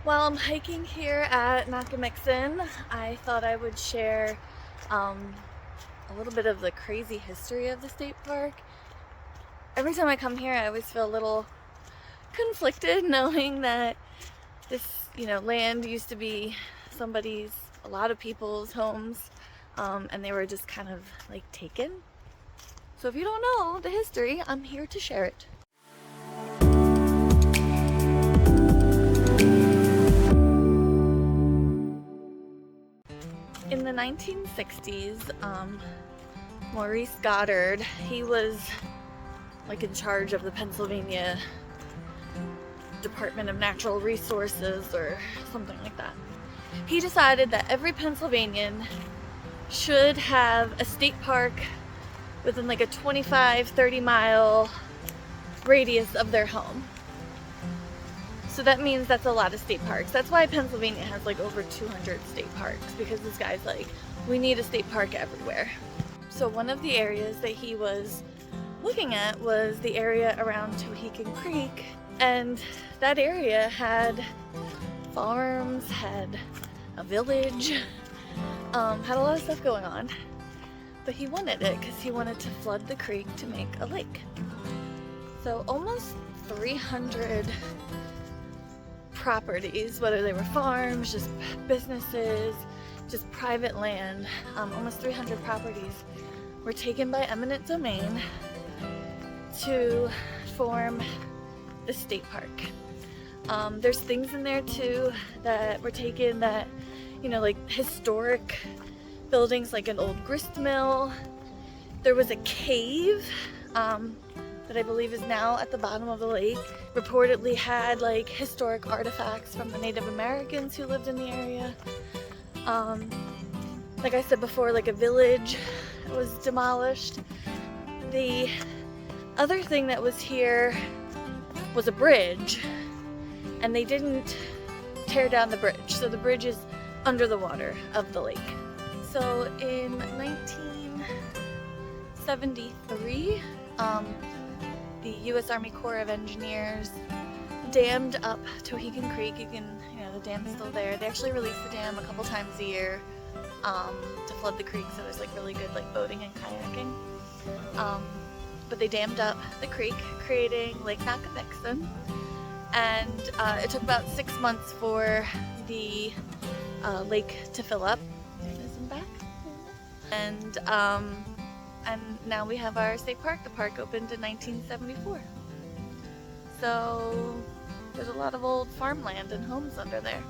While I'm hiking here at Nockamixon, I thought I would share a little bit of the crazy history of the state park. Every time I come here, I always feel a little conflicted knowing that this, land used to be a lot of people's homes, and they were just kind of like taken. So if you don't know the history, I'm here to share it. In the 1960s, Maurice Goddard, he was like in charge of the Pennsylvania Department of Natural Resources or something like that. He decided that every Pennsylvanian should have a state park within like a 25-30 mile radius of their home. So that means that's a lot of state parks. That's why Pennsylvania has like over 200 state parks, because this guy's like, we need a state park everywhere. So one of the areas that he was looking at was the area around Tohickon Creek, and that area had farms, had a village, had a lot of stuff going on. But he wanted it because he wanted to flood the creek to make a lake. So almost 300 properties, whether they were farms, just businesses, just private land, almost 300 properties were taken by eminent domain to form the state park. There's things in there too that were taken that, like historic buildings, like an old grist mill. There was a cave that I believe is now at the bottom of the lake. Reportedly had like historic artifacts from the Native Americans who lived in the area. Like I said before, like a village was demolished. The other thing that was here was a bridge, and they didn't tear down the bridge, so the bridge is under the water of the lake. So in 1973, the U.S. Army Corps of Engineers dammed up Tohickon Creek. The dam is still there. They actually release the dam a couple times a year to flood the creek, so there's like really good like boating and kayaking. But they dammed up the creek, creating Lake Nockamixon, and it took about 6 months for the lake to fill up. And now we have our state park. The park opened in 1974. So there's a lot of old farmland and homes under there.